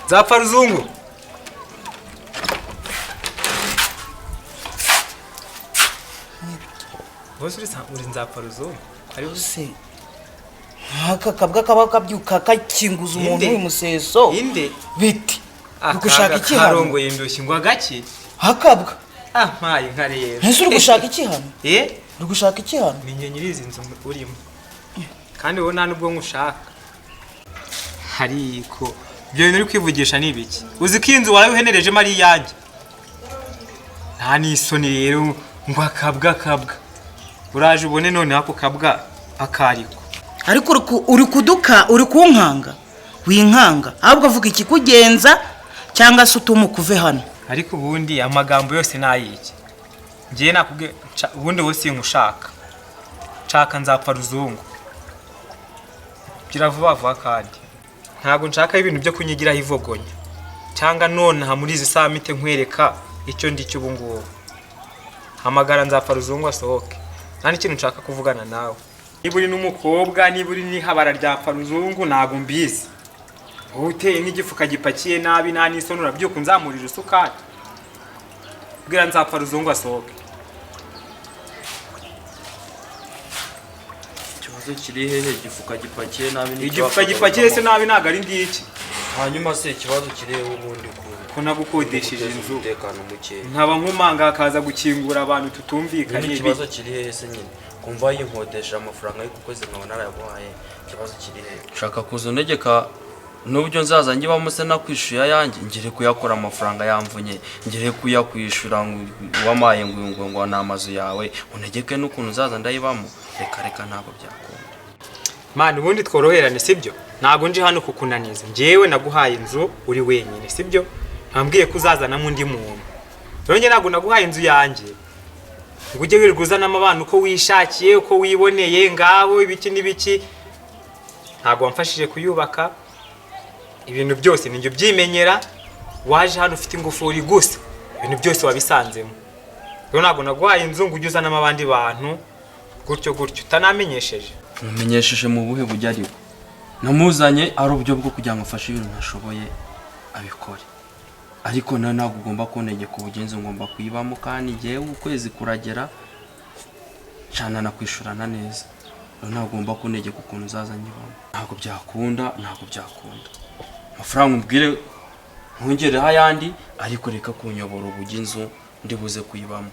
Nzapfa Ruzungu. Bose uri Nzapfa Ruzungu. Ari se. Haka kabwa kaba kabyuka kakinguza umuntu w'umuseso. Inde. Biti. Gushaka iki hano? Karongo yindoshye ngo agaki. Hakabwa. Mpaye nkare yero. Ntese uri gushaka iki hano? Uri gushaka iki hano? Ninye nyirizi inzu urimo. Kandi wowe nta nubwo ngushaka. Hariko byo uri kwivugisha nibiki? Uzi ko inzu wawe uhenereje mari yanjye. Nta nisoni rero ngo akabwa. Uraje ubone none hako kabwa akariko. Ariko uri kuduka uri kunkanga. Winkanga. Ahubwo avuga iki kugenza cyangwa se utumukuve hano. Ariko ubundi amagambo yose nayiki. Ngiye nakubwe ubundi wose nkushaka. Nshaka Nzapfa Ruzungu. Gira vuba kandi. Ntago nshaka ibintu byo kunyigiraho ivogonya. Cyangwa none ha muri izi samite nkwereka icyo ndicyo ubu ngubu. Hamagara Nzapfa Ruzungu asohoke. Nani kintu nshaka kuvugana nawe. Niba uri n'umukobwa, niba uri n'ihabara rya Ruzungu ntago mbizi. Uteye nk'igifuka gipakiye nabi nta n'isoni urabyuka nzamurira isukari. Bwira Nzapfa Ruzungu asohoke. Ikibazo kiri hehe igifuka gipakiye nabi ni igifuka gipakiye se nabi ntago ari ngiki. Hanyuma se ikibazo kiri hehe ubundi ko nagukodesheje inzu umutekano muke. Nkaba nkumanga akaza gukingura abantu tutumvikanye. Ikibazo kiri hehe se nyine kumva yinkodesha amafaranga yo kukwezi nkaba narayaguhaye. Ikibazo kiri hehe shaka kuza unegeka n'ubyo nzaza ngibamo se nakwishyuye yanjye ngire kuyakora amafaranga yamvunye ngire kuyakwishura wamaye ngo n'amazu yawe unegeke n'ukuntu nzaza ndayibamo reka ntabwo byakunda. Mani ubundi tworoherane sibyo? Ntago nje hano kukunaniza. Njewe naguhaye inzu uri wenyine sibyo? Ntambwiye kuzazana mu ndi muntu. Rero nge ntago naguhaye inzu yanjye. Ngo ujye wiriguzana amabana uko wishakiye uko wiboneye ngaho ibiki n'ibiki. Ntago wamfashije kuyubaka. Ibintu byose ninjye byimenyera. Waje hano ufite ingufuri gusa. Ibintu byose wabisanzemo. Rero ntago naguhaye inzu ngo ujye uzana amabandi bantu gutyo utanamenyesheje. Mumenyesheje mu buhe bujya ariho. Namuzanye ari uburyo bwo kugira ngo afashe ibintu ntashoboye abikore. Ariko ntabwo ugomba kuntegeka ubugenzi ngomba kuyibamo kandi ngiye ukwezi kuragera cyane nakwishurana neza. Ntabwo ugomba kuntegeka ukuntu uzazanye ibamo. Ntabwo byakunda. Amafaranga umbwire nkongereho ayandi ariko reka kunyobora ubugenzi ndibuze kuyibamo.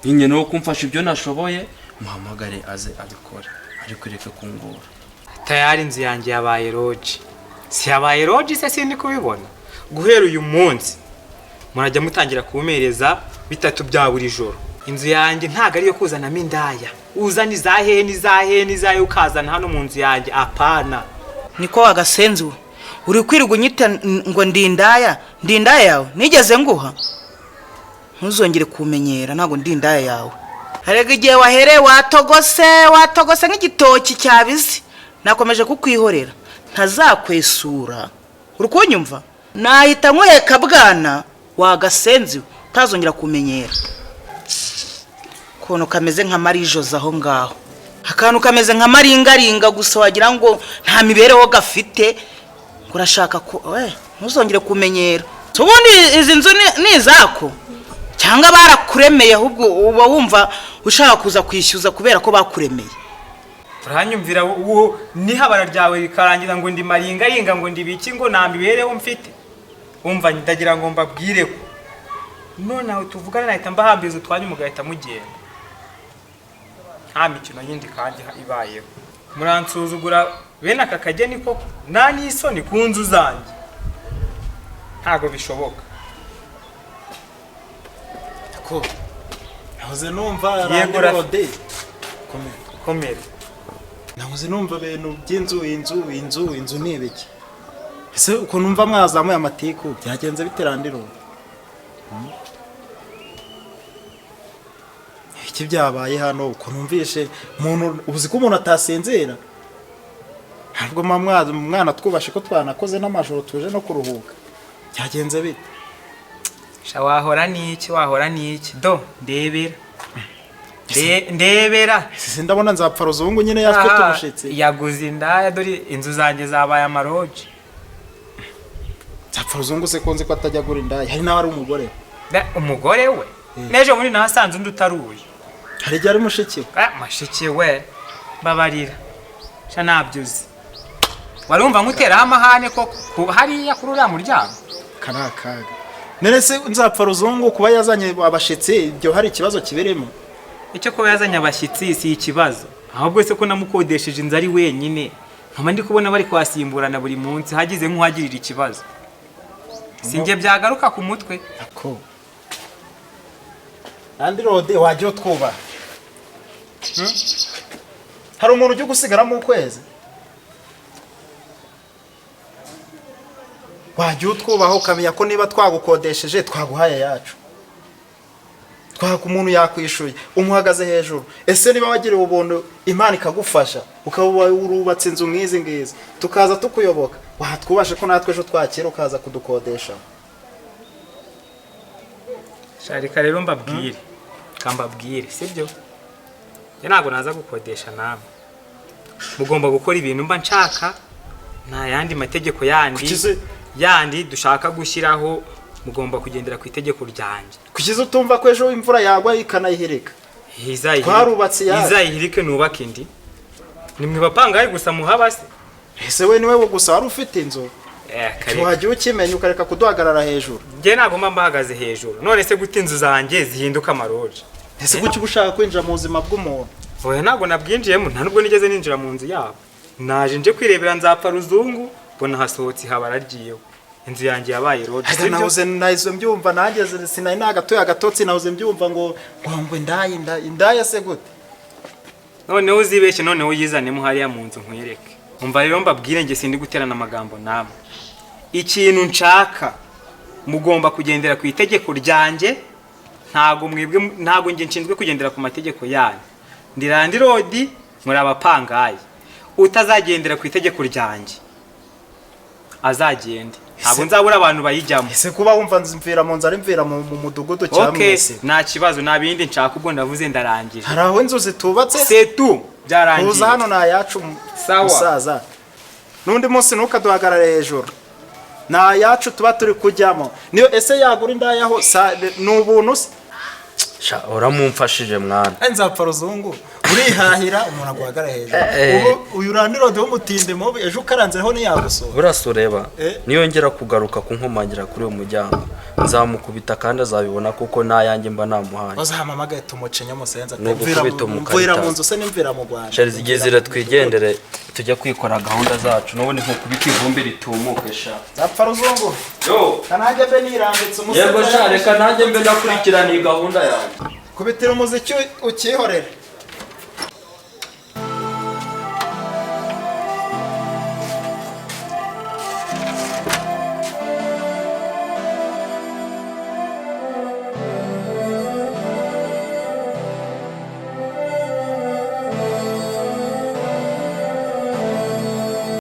Ninye no kumfasha ibyo nashoboye muhamagare aze abikore ariko reka kungora. Tayari inzu yanjye yabaye roji. Si yabaye roji se sindi kubibona. Guhera uyu munsi murajya mutangira kumereza bitatu bya buri joro. Inzu yanjye ntago ari yo kuzana mindaya. Uzana izahe ukazana hano mu nzu yanjye apana. Niko wagasenzu. Uri kwirirwa unyita ngo ndindaya yawe nigeze nguha. Ntuzongere kumenyera ntago ndindaya yawe. Harega igihe wahereye watogose nk'igitoki cyabizi. Nakomeje kukwihorera ntazakwesura. Uri kunyumva? Nahita nkweka bwana wagasenzi utazongera kumenyera. Kono kameze nka marijoza aho ngaho. Akantu kameze nka maringaringa gusa wagira ngo nta mibereho gafite. Kurashaka ko ntuzongere kumenyera. Ubundi izi nzu ni izako cyangwa barakuremeye ahubwo uba wumva ushaka kuza kwishyuza kubera ko bakuremeye. Uranyumvira uwo nihabara ryawe rikarangiza ngo ndi maringaringa ngo ndi biki ngo nta mibereho mfite. Umva ndagira ngo mbabwire ko none aho tuvugana nahita mbahambiza utwanye mugahita mugenda. Nta mikino yindi kandi ibayeho. Muransuzugura bene aka kageni koko nta n'isoni ku nzu zanjye. Ntago bishoboka. Ko nahoze numva arangirode komera. Nahoze numva ibintu by'inzu nibiki. Ese uko numva mwazamuye amatiku byagenze biterandiro. Iki byabaye hano uko numvishe umuntu uzi ko umuntu atasenzera. Ntabwo mwana twubashe ko twanakoze n'amajoro tuje no kuruhuka. Byagenze bite? Wahora niki do ndebera sisi ndabona Nzapfa Ruzungu nyine yafite ubushitsi yaguze indaya dore inzu zanjye zabaye amaroji. nzapfa ruzungu se konzi ko atajya agura indaya hari nawe ari umugore umugore we n'ejo bundi nahasanze undi utari uyu hari igihe ari mushiki we mushiki we babarira sha nabyuzi warumva nkuteraho amahane ko hariya kuri uriya muryango kari akaga none se nzapfa ruzungu kuba yazanye abashitsi ibyo hari ikibazo kiberemo icyo kuba yazanye abashyitsi si ikibazo ahubwo se ko namukodesheje inzu ari wenyine nkaba ndi kubona bari kwasimburana buri munsi hagize nk'uhagirira ikibazo sinjye byagaruka ku mutwe ako andi rode wajya utwubaha hari umuntu ujya gusigaramo ukwezi wajya utwubaha ukamenya ko niba twagukodesheje twaguhaye yacu twaka umuntu yakwishuye umuhagaze hejuru ese niba wagiriwe ubuntu Imana ikagufasha ukaba urubatse inzu nk'izi ngizi tukaza tukuyoboka watwubashe ko natwe ejo twakira ukaza kudukodesha sharika rero mbabwire kambabwire sibyo ntabwo naza gukodesha nawe mugomba gukora ibintu mba nshaka nta yandi mategeko yandi dushaka gushyiraho mugomba kugendera ku itegeko ryanjye kukiza utumva ko ejo imvura yagwa ikanayihirika twarubatse izayihirike nubaka indi nimwe bapangaye gusa muhabase ese we niwe gusa wari ufite inzu wajya ukimenya ukareka kuduhagarara hejuru njye ntabwo mba mbahagaze hejuru none se gute inzu zanjye zihinduka amaroje ese kuki ushaka kwinjira mu buzima bw'umuntu oya ntabwo nabwinjiyemo nta nubwo nigeze ninjira mu nzu yabo naje nje kwirebera nzapfa ruzungu mbona hasohotse habara ryiwe inzu yanjye yabaye roje sibyo nahoze nahizo mbyumva nanjye sinari nagatoya agatotsi nahoze mbyumva ngo indaya se gute noneho uzibeshye noneho yizanemo hariya mu nzu nkwereke umva rero mbabwire njye sindi guterana amagambo namwe ikintu nshaka mugomba kugendera ku itegeko ryanjye ntago njye nshinzwe kugendera ku mategeko yanyu ndirandi rodi muri abapangaye utazagendera ku itegeko ryanjye azagende ntabwo nzabura abantu bayijyamo ese kuba wumva mvira mu nzara mvira mu mudugudu cyangwa mwese nta kibazo nta bindi nshaka ubwo ndavuze ndarangije hari aho inzu zitubatse setu byarangiye kuza hano nta yacu musaza n'undi munsi ntukaduhagarare hejuru nta yacu tuba turi kujyamo niyo ese yagura indayaho ni ubuntu se uramumfashije mwana nzapfa ruzungu urihahira umuntu aguhagara hejuru uyu randirode w'umutinde mubi ejo ukaranzeho ntiyagusura burasa ureba niyongera kugaruka kunkomangira kuri uyu muryango nzamukubita kandi azabibona kuko nayanjye mba namuhaye bazahamamagaye tumuce nyamusenza mvira mu nzu se n'imvira mu Rwanda shari zigezire twigendere tujya kwikora gahunda zacu n'ubundi nko kubika ivumbi ritumuke sha nzapfa ruzungu kanajye mbe nirambitse umusenza yego sha reka nanjye mbe ndakurikirana iyi gahunda yanjye kubitira umuziki ukihorera